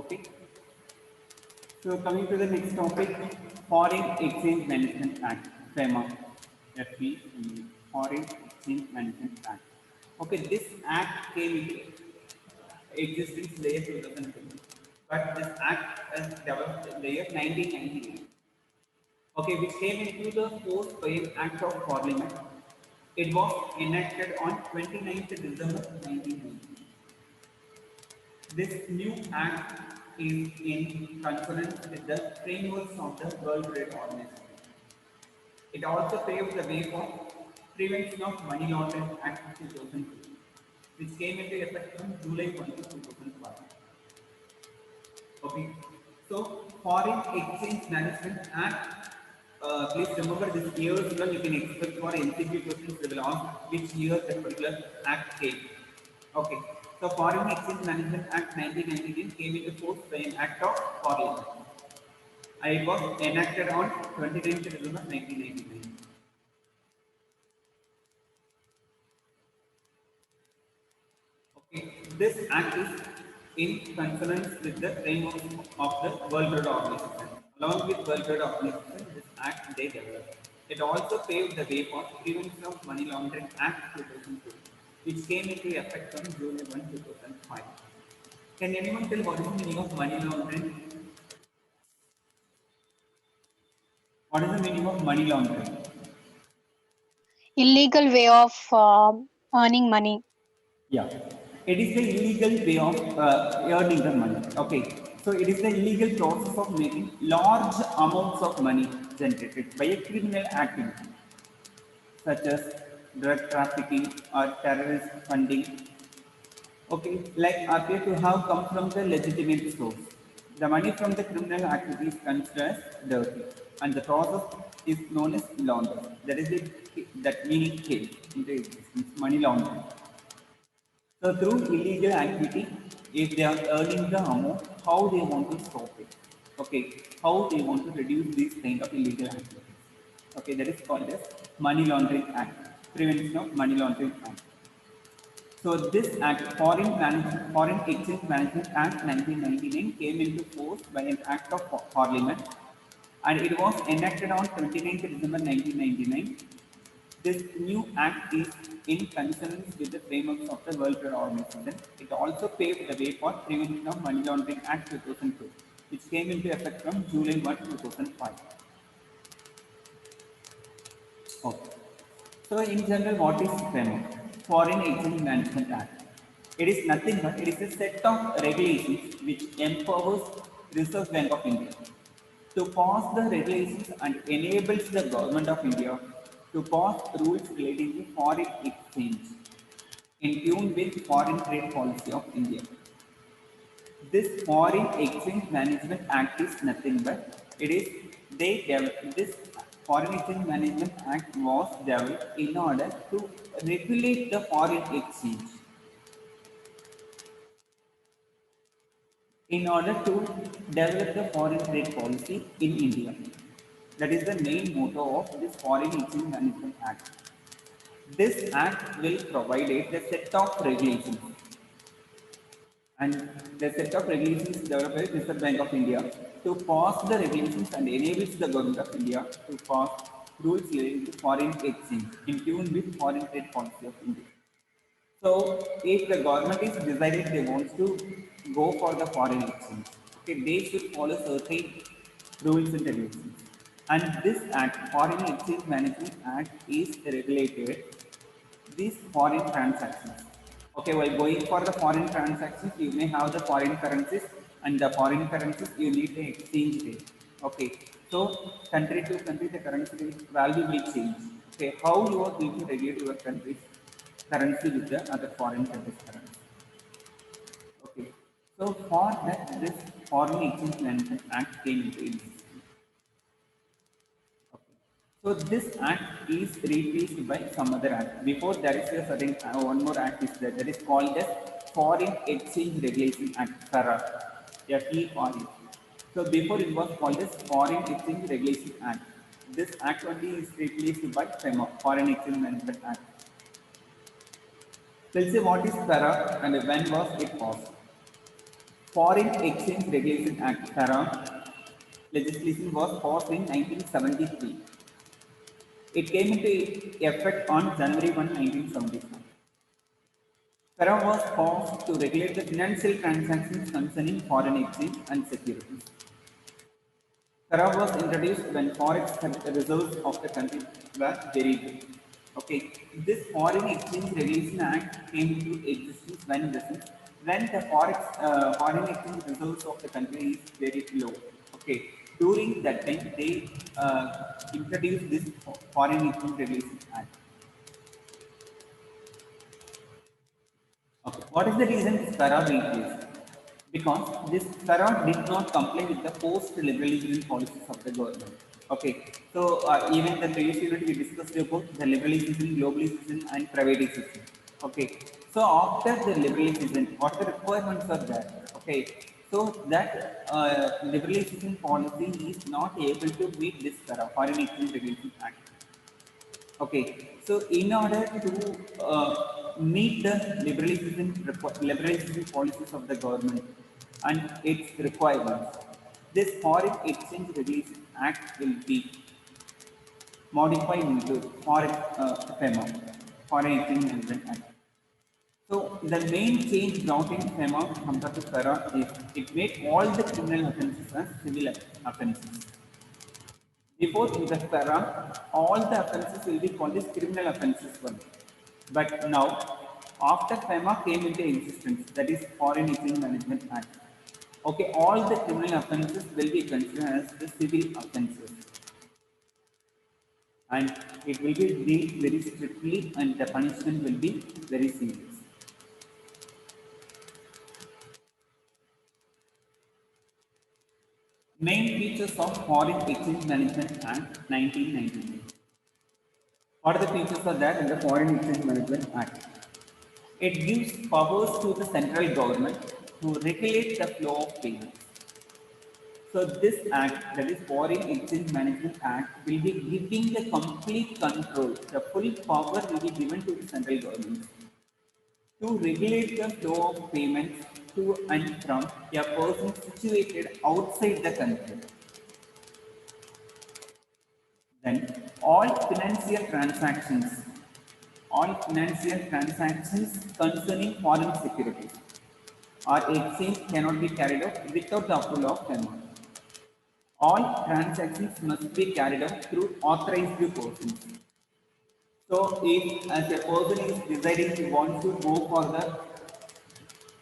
Okay. So coming to the next topic, Foreign Exchange Management Act, FEMA, FEMA, Foreign Exchange Management Act. Okay, this act came into existence in the year 2002, but this act was developed in the year 1999. Okay, which came into the force by an act of parliament. It was enacted on 29th December 1990. This new act is in consonance with the frameworks of the World Trade Organization. It also paved the way for Prevention of Money Laundering Act 2002, which came into effect on July 1, 2005. Okay. So, Foreign Exchange Management Act, please remember this years you can expect for MCQ questions they will ask which year that particular act came. Okay. So, Foreign Exchange Management Act 1999 came into force by an act of Parliament. And it was enacted on 29th December 1999. Okay. This act is in consonance with the framework of the World Trade Organization. Along with World Trade Organization, this act they developed. It also paved the way for Prevention of Money Laundering Act 2002, which came into effect on July 1, 2005. Can anyone tell what is the meaning of money laundering? What is the meaning of money laundering? Illegal way of earning money. Yeah, it is the illegal way of earning the money. Okay, so it is the illegal process of making large amounts of money generated by a criminal activity, such as drug trafficking or terrorist funding. Okay, like appear to have come from the legitimate source. The money from the criminal activity is considered as dirty, and the process is known as laundering. That is that meaning came into existence, money laundering. So through illegal activity, if they are earning the amount, how they want to stop it? Okay, how they want to reduce these kind of illegal activities? Okay, that is called as Money Laundering Act, Prevention of Money Laundering Act. So this act, Foreign Exchange Management Act 1999, came into force by an act of Parliament, and it was enacted on 29th December 1999. This new act is in consonance with the frameworks of the World Trade Organization. It also paved the way for Prevention of Money Laundering Act 2002, which came into effect from July 1, 2005. Okay. So in general, what is FEMA? Foreign Exchange Management Act. It is nothing but it is a set of regulations which empowers Reserve Bank of India to pass the regulations and enables the government of India to pass rules relating to foreign exchange in tune with foreign trade policy of India. This Foreign Exchange Management Act is nothing but it is this Foreign Exchange Management Act was developed in order to regulate the foreign exchange, in order to develop the foreign trade policy in India. That is the main motto of this Foreign Exchange Management Act. This act will provide a set of regulations, and the set of regulations developed by Reserve Bank of India to pass the regulations and enables the government of India to pass rules relating to foreign exchange in tune with foreign trade policy of India. So, if the government is decided they want to go for the foreign exchange, okay, they should follow certain rules and regulations. And this Act, Foreign Exchange Management Act, is regulated these foreign transactions. Okay, while going for the foreign transactions, you may have the foreign currencies, and the foreign currencies you need the exchange rate. Okay, so country to country the currency rate value will change. Okay, how you are going to regulate your country's currency with the other foreign countries' currency? Okay, so for that, this Foreign Exchange Management Act came into existence. Okay. So this act is replaced by some other act. Before there is a certain one more act is there that is called as Foreign Exchange Regulation Act, FERA, FERA. So before it was called as Foreign Exchange Regulation Act. This act only is replaced by FEMA, Foreign Exchange Management Act. Let's say what is FERA and when was it passed? Foreign Exchange Regulation Act (FARA) legislation was passed in 1973. It came into effect on January 1, 1974. FARA was passed to regulate the financial transactions concerning foreign exchange and securities. FARA was introduced when forex reserves of the country were very low. Okay, this Foreign Exchange Regulation Act came into existence when the foreign exchange reserves of the country is very low. Okay, during that time they introduced this Foreign Exchange Regulation Act. Okay. What is the reason this FARA replaced? Because this FARA did not comply with the post-liberalization policies of the government. Okay, so even the previous unit we discussed about the liberalization, globalization, and privatization. Okay, so after the liberalization, what the requirements are there? Okay, so that liberalization policy is not able to meet this FARA, Foreign Exchange Regulation Act. Okay, so in order to meet the liberalization policies of the government and its requirements, this Foreign Exchange Regulation Act will be modified into FEMA, Foreign Exchange Management Act. So the main change brought in FEMA compared to FERA is it made all the criminal offences as civil offences. Before in the FERA, all the offences will be called as criminal offences only. But now, after FEMA came into existence, that is Foreign Exchange Management Act, okay, all the criminal offences will be considered as the civil offences. And it will be dealt very strictly and the punishment will be very serious. Main features of Foreign Exchange Management Act 1993. What are the features are there in the Foreign Exchange Management Act? It gives powers to the central government to regulate the flow of payments. So this act, that is Foreign Exchange Management Act, will be giving the complete control, the full power will be given to the central government to regulate the flow of payments to and from a person situated outside the country. Then all financial transactions concerning foreign securities or exchange cannot be carried out without the approval of FEMA. All transactions must be carried out through authorized persons. So, if as a person is deciding he wants to go for the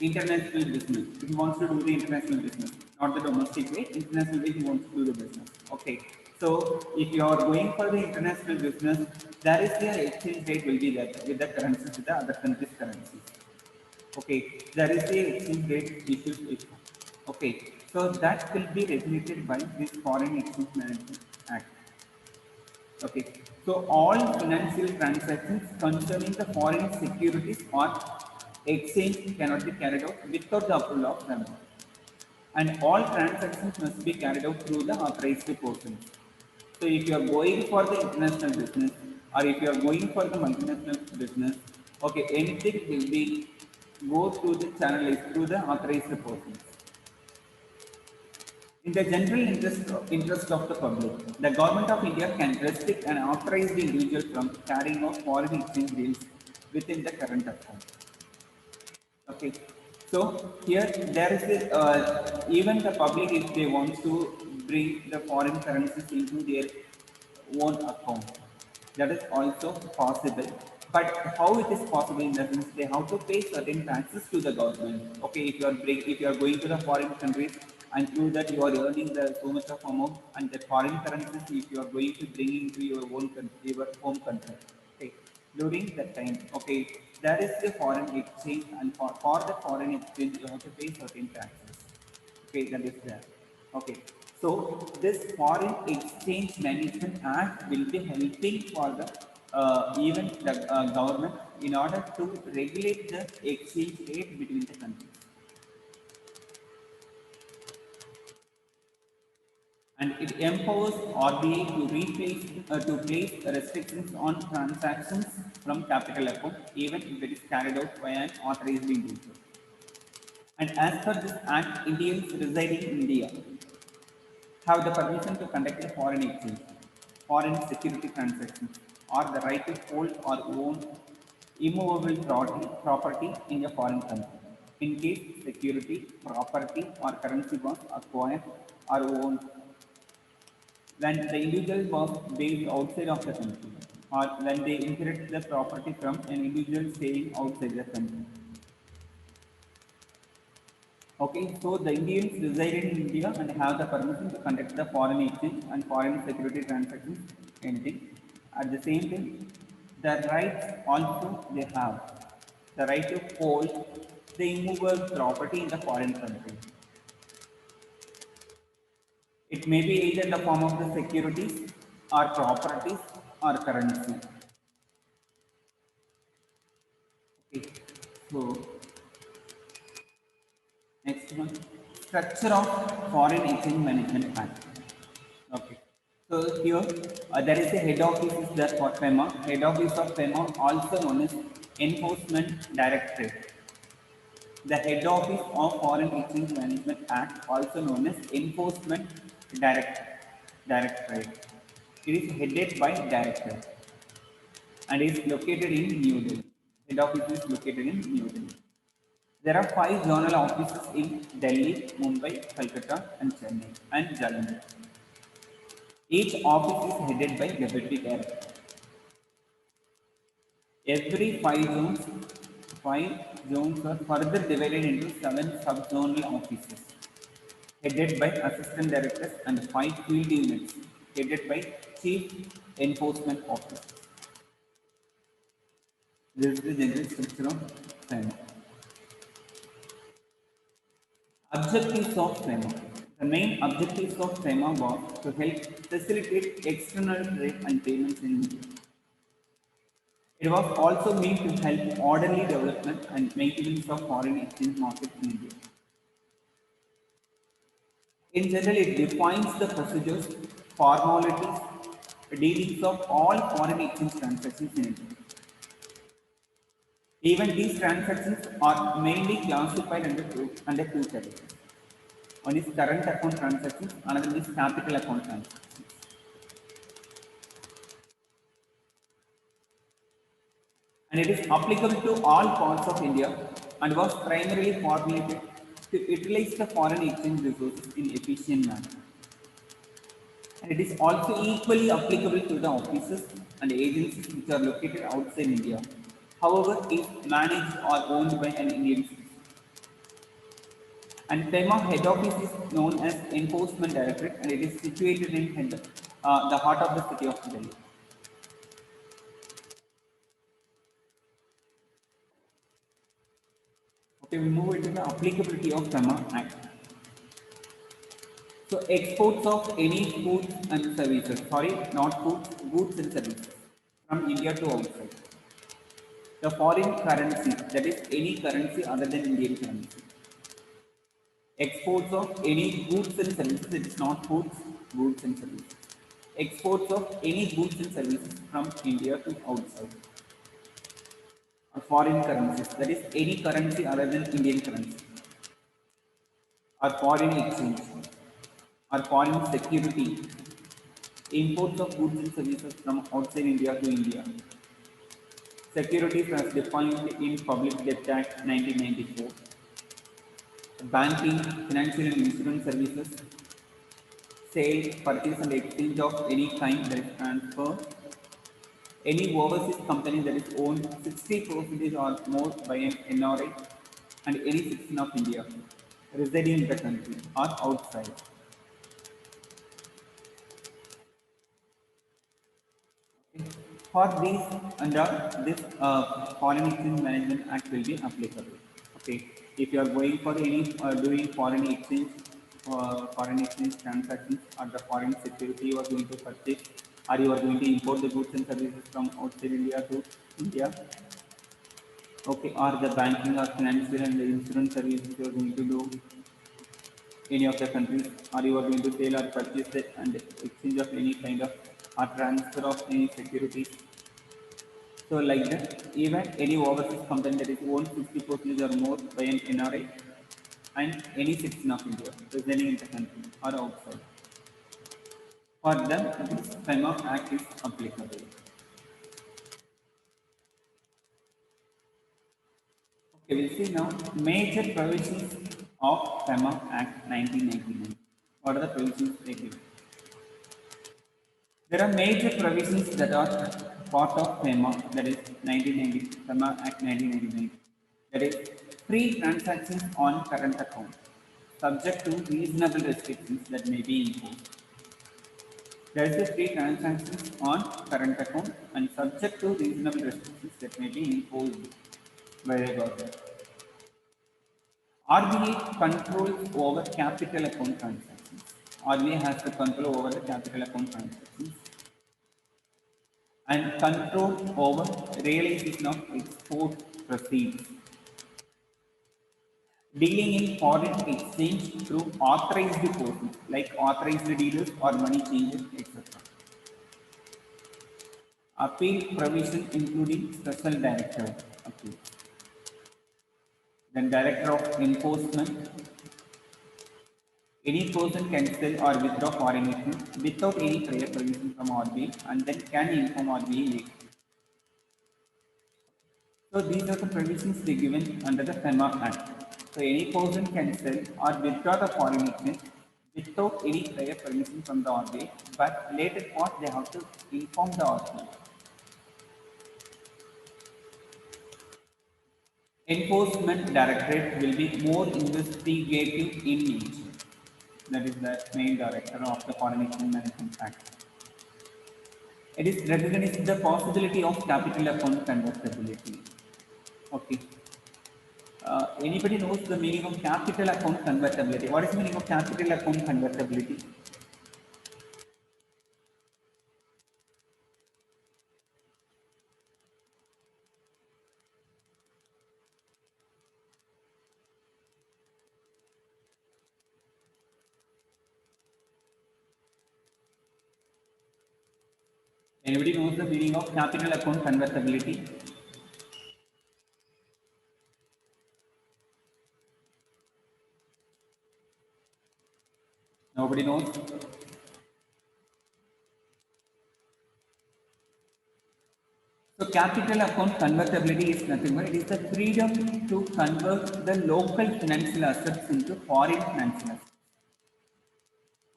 international business, he wants to do the international business, not the domestic way, international way he wants to do the business. Okay. So, if you are going for the international business, there is the exchange rate will be there with the currencies with the other countries' currencies. Okay, there is a exchange rate issues. Okay, so that will be regulated by this Foreign Exchange Management Act. Okay, so all financial transactions concerning the foreign securities or exchange cannot be carried out without the approval of them. And all transactions must be carried out through the authorized persons. So if you are going for the international business or if you are going for the multinational business, okay, anything will be go through the channel is through the authorized persons. In the general interest of the public, the Government of India can restrict and authorize the individual from carrying of foreign exchange deals within the current account. Okay, so here there is a, even the public if they want to bring the foreign currencies into their own account, that is also possible. But how it is possible in the sense they have to pay certain taxes to the government. Okay, if you are going to the foreign countries and through that you are earning the so much of amount and the foreign currencies if you are going to bring into your own country, your home country. Okay, during that time, okay, there is the foreign exchange and for the foreign exchange you have to pay certain taxes. Okay, that is there. Okay, so this Foreign Exchange Management Act will be helping for the even the government in order to regulate the exchange rate between the countries. And it empowers RBI to place restrictions on transactions from capital account even if it is carried out by an authorized individual. And as per this act, Indians residing in India have the permission to conduct a foreign exchange, foreign security transactions, or the right to hold or own immovable property in a foreign country. In case security, property, or currency was acquired or owned when the individual was based outside of the country, or when they inherit the property from an individual staying outside the country. Okay, so the Indians reside in India and have the permission to conduct the foreign exchange and foreign security transactions, anything. At the same time, the rights also they have the right to hold the immovable property in the foreign country. It may be either in the form of the securities or properties or currency. Okay, so next one, structure of Foreign Exchange Management Act. Okay. So here there is a head office is there for FEMA. Head office of FEMA, also known as Enforcement Directorate. The head office of Foreign Exchange Management Act, also known as Enforcement Directorate. It is headed by director and is located in New Delhi. Head office is located in New Delhi. There are 5 zonal offices in Delhi, Mumbai, Calcutta, and Chennai, and Jalandhar. Each office is headed by deputy director. Every 5 zones are further divided into 7 sub-zonal offices, headed by assistant directors, and 5 field units, headed by chief enforcement officers. This is the general structure of FEMA. Objectives of FEMA. The main objectives of FEMA was to help facilitate external trade and payments in India. It was also meant to help orderly development and maintenance of foreign exchange market in India. In general, it defines the procedures, formalities, dealings of all foreign exchange transactions in India. Even these transactions are mainly classified under two categories. One is current account transactions, another is capital account transactions. And it is applicable to all parts of India and was primarily formulated to utilize the foreign exchange resources in efficient manner. And it is also equally applicable to the offices and agencies which are located outside India. However, is managed or owned by an Indian citizen. And FEMA head office is known as Enforcement Directorate and it is situated in the heart of the city of Delhi. Okay, we move into the applicability of FEMA Act. So exports of any goods and services, sorry, not goods, goods and services from India to outside. The foreign currency, that is any currency other than Indian currency. Exports of any goods and services, it is not goods, goods and services. Exports of any goods and services from India to outside. Or foreign currencies, that is any currency other than Indian currency. Or foreign exchange. Or foreign security. Imports of goods and services from outside India to India. Securities as defined in Public Debt Act 1994. Banking, financial and insurance services, sale, purchase and exchange of any kind that is transfer, any overseas company that is owned 60% or more by an NRI and any citizen of India residing in the country or outside. For these, under this Foreign Exchange Management Act will be applicable. Okay, if you are going for any doing foreign exchange transactions or the foreign security you are going to purchase, or you are going to import the goods and services from outside India to India. Okay, or the banking or financial and the insurance services you are going to do any of the countries, or you are going to sell or purchase it and exchange of any kind of or transfer of any securities. So like that, even any overseas company that is owned 50% or more by an NRI and any citizen of India residing in the country or outside. For them, this FEMA Act is applicable. Okay, we'll see now major provisions of FEMA Act 1999. What are the provisions they give? There are major provisions that are part of FEMA, that is 1990, FEMA Act 1999. That is free transactions on current account, subject to reasonable restrictions that may be imposed. There is a free transactions on current account and subject to reasonable restrictions that may be imposed by the government. RBI controls over capital account transactions. RBI has the control over the capital account transactions and control over realization of export proceeds. Dealing in foreign exchange through authorized persons like authorized dealers or money changers, etc. Appeal provision including special director appeal. Then director of enforcement. Any person can sell or withdraw foreign exchange without any prior permission from RBI and then can inform RBI later. So these are the provisions they given under the FEMA Act. So any person can sell or withdraw the foreign exchange without any prior permission from the RBI, but later part they have to inform the RBI. Enforcement Directorate will be more investigative in nature. That is the main director of the Foreign Exchange Management Act. It is recognizing the possibility of capital account convertibility. Okay. Anybody knows the meaning of capital account convertibility? What is the meaning of capital account convertibility? Anybody knows the meaning of capital account convertibility? Nobody knows. So capital account convertibility is nothing but it is the freedom to convert the local financial assets into foreign financial assets.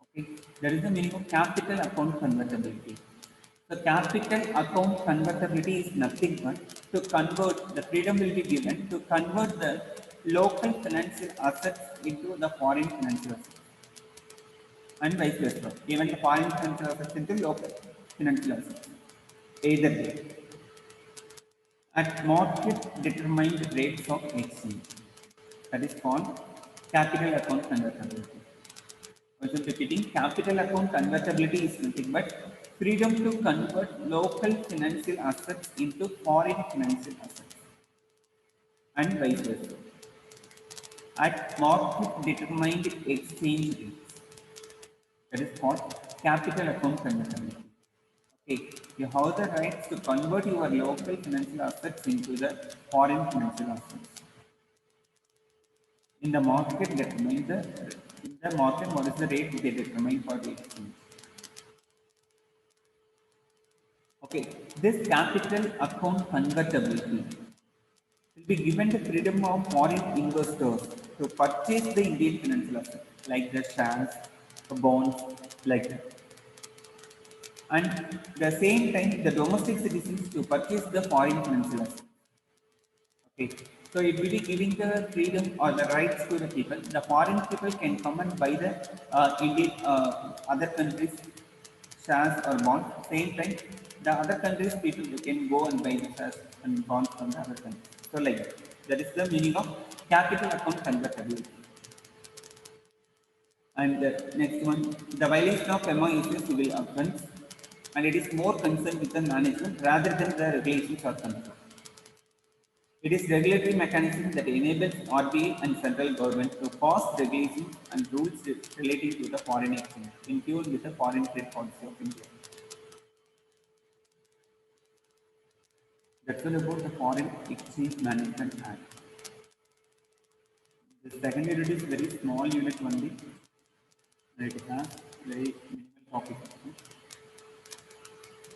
Okay, that is the meaning of capital account convertibility. The capital account convertibility is nothing but to convert, the freedom will be given to convert the local financial assets into the foreign financial assets and vice versa. Even the foreign financial assets into local financial assets. Either way. At market determined rates of exchange. That is called capital account convertibility. Also repeating, capital account convertibility is nothing but freedom to convert local financial assets into foreign financial assets and vice versa at market determined exchange rates. That is called capital account convertibility. Okay, you have the rights to convert your local financial assets into the foreign financial assets. In the market, determine the in the market what is the rate they determine for the exchange. Okay, this capital account convertibility will be given the freedom of foreign investors to purchase the Indian financial assets like the shares, the bonds, like that. And the same time, the domestic citizens to purchase the foreign financial assets. Okay, so it will be giving the freedom or the rights to the people. The foreign people can come and buy the Indian other countries shares or bonds. Same time, the other countries people you can go and buy the shares and bonds from the other countries. So like that is the meaning of capital account convertibility. And the next one, the violation of FEMA is a civil offence, and it is more concerned with the management rather than the regulations or control. It is regulatory mechanism that enables RBI and central government to pass regulations and rules relating to the foreign exchange in tune with the foreign trade policy of India. That's all about the Foreign Exchange Management Act. The second unit is very small unit only. It has very minimal topic.